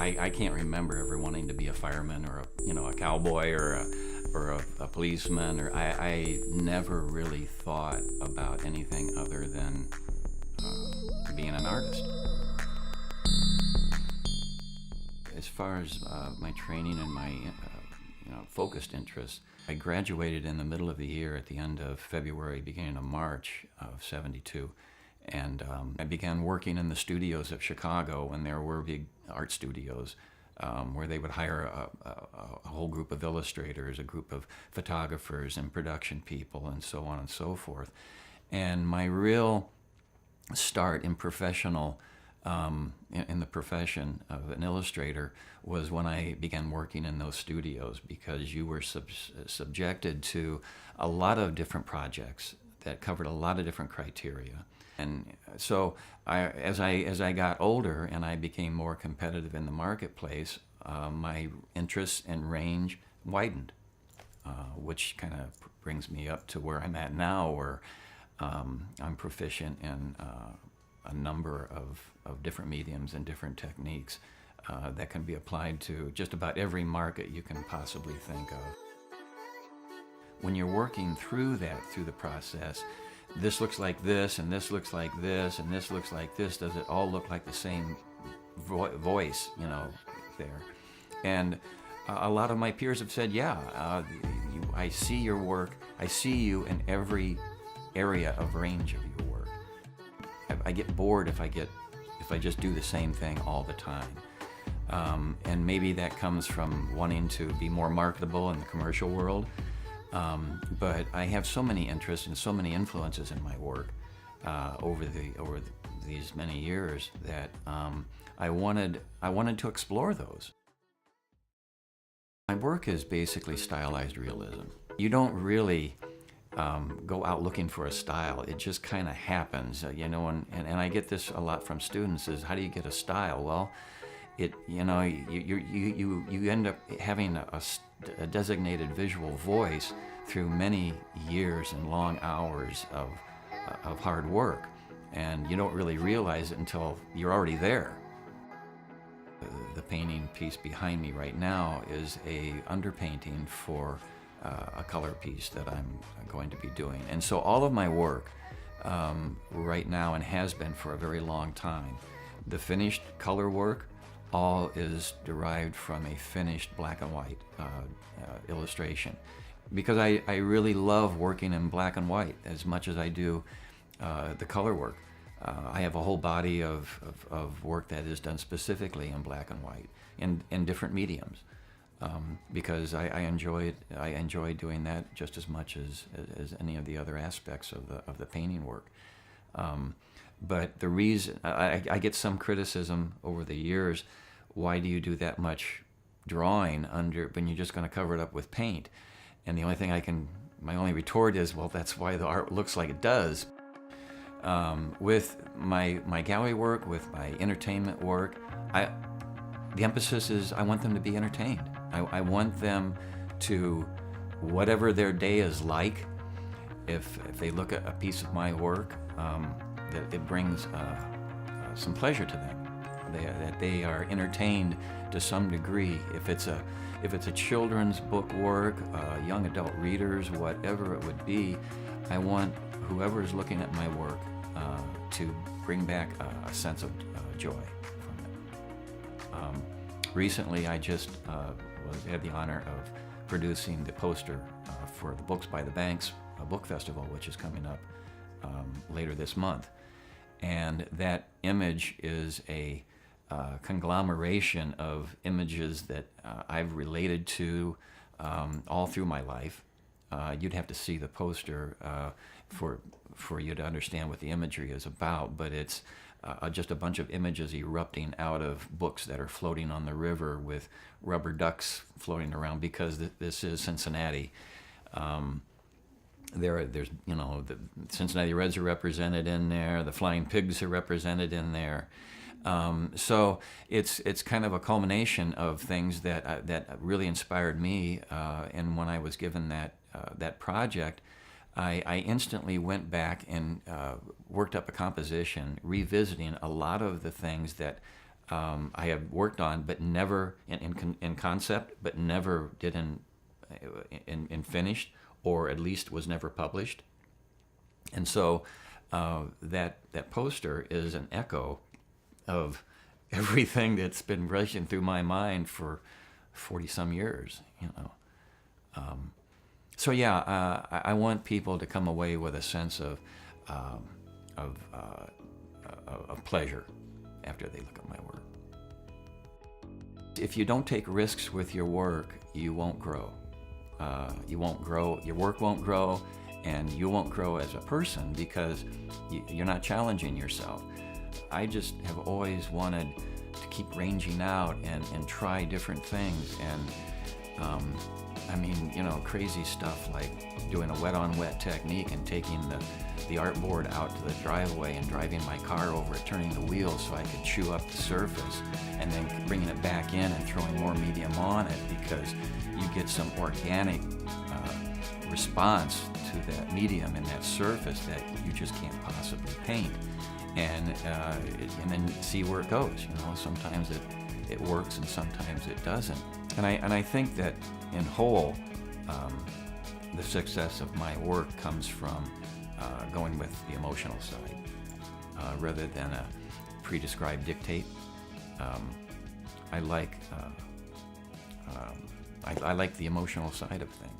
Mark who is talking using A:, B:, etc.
A: I can't remember ever wanting to be a fireman or a cowboy or a policeman. I never really thought about anything other than being an artist. As far as my training and my focused interests, I graduated in the middle of the year at the end of February, beginning of March of '72. And I began working in the studios of Chicago when there were big art studios where they would hire a whole group of illustrators, a group of photographers and production people and so on and so forth. And my real start in professional, in the profession of an illustrator was when I began working in those studios, because you were subjected to a lot of different projects that covered a lot of different criteria. And so as I got older and I became more competitive in the marketplace, my interests and range widened, which kind of brings me up to where I'm at now, where I'm proficient in a number of different mediums and different techniques that can be applied to just about every market you can possibly think of. When you're working through the process, this looks like this, and this looks like this, and this looks like this. Does it all look like the same voice, there? And a lot of my peers have said, yeah, I see your work. I see you in every area of range of your work. I get bored if I just do the same thing all the time. And maybe that comes from wanting to be more marketable in the commercial world. But I have so many interests and so many influences in my work over these many years that I wanted to explore those. My work is basically stylized realism. You don't really go out looking for a style. It just kind of happens, and I get this a lot from students: is how do you get a style? Well, you end up having a designated visual voice through many years and long hours of hard work, and you don't really realize it until you're already there. The painting piece behind me right now is a underpainting for a color piece that I'm going to be doing. And so all of my work right now, and has been for a very long time, the finished color work all is derived from a finished black and white illustration, because I really love working in black and white as much as I do the color work. I have a whole body of work that is done specifically in black and white in different mediums, because I enjoy doing that just as much as any of the other aspects of the painting work. But the reason I get some criticism over the years: why do you do that much drawing when you're just going to cover it up with paint? And the only thing my only retort is, well, that's why the art looks like it does. With my gallery work, with my entertainment work, the emphasis is I want them to be entertained. I want them to, whatever their day is like, if they look at a piece of my work, that it brings some pleasure to them, that they are entertained to some degree. If it's a children's book work, young adult readers, whatever it would be, I want whoever is looking at my work to bring back a sense of joy from it. Recently, I just had the honor of producing the poster for the Books by the Banks book festival, which is coming up later this month. And that image is a conglomeration of images that I've related to all through my life. You'd have to see the poster for you to understand what the imagery is about, but it's just a bunch of images erupting out of books that are floating on the river with rubber ducks floating around, because this is Cincinnati. There's the Cincinnati Reds are represented in there, the Flying Pigs are represented in there. So it's kind of a culmination of things that really inspired me. And when I was given that project, I instantly went back and worked up a composition, revisiting a lot of the things that I have worked on, but never in concept, but never did in finished, or at least was never published. And so that poster is an echo of everything that's been rushing through my mind for 40 some years, you know. So yeah, I want people to come away with a sense of pleasure after they look at my work. If you don't take risks with your work, you won't grow. You won't grow, your work won't grow, and you won't grow as a person because you're not challenging yourself. I just have always wanted to keep ranging out and try different things. And I mean, you know, crazy stuff like doing a wet-on-wet technique and taking the artboard out to the driveway and driving my car over it, turning the wheels so I could chew up the surface, and then bringing it back in and throwing more medium on it, because you get some organic response to that medium and that surface that you just can't possibly paint. And then see where it goes. You know, sometimes it works and sometimes it doesn't. And I think that in whole, the success of my work comes from going with the emotional side rather than a pre-described dictate. I like the emotional side of things.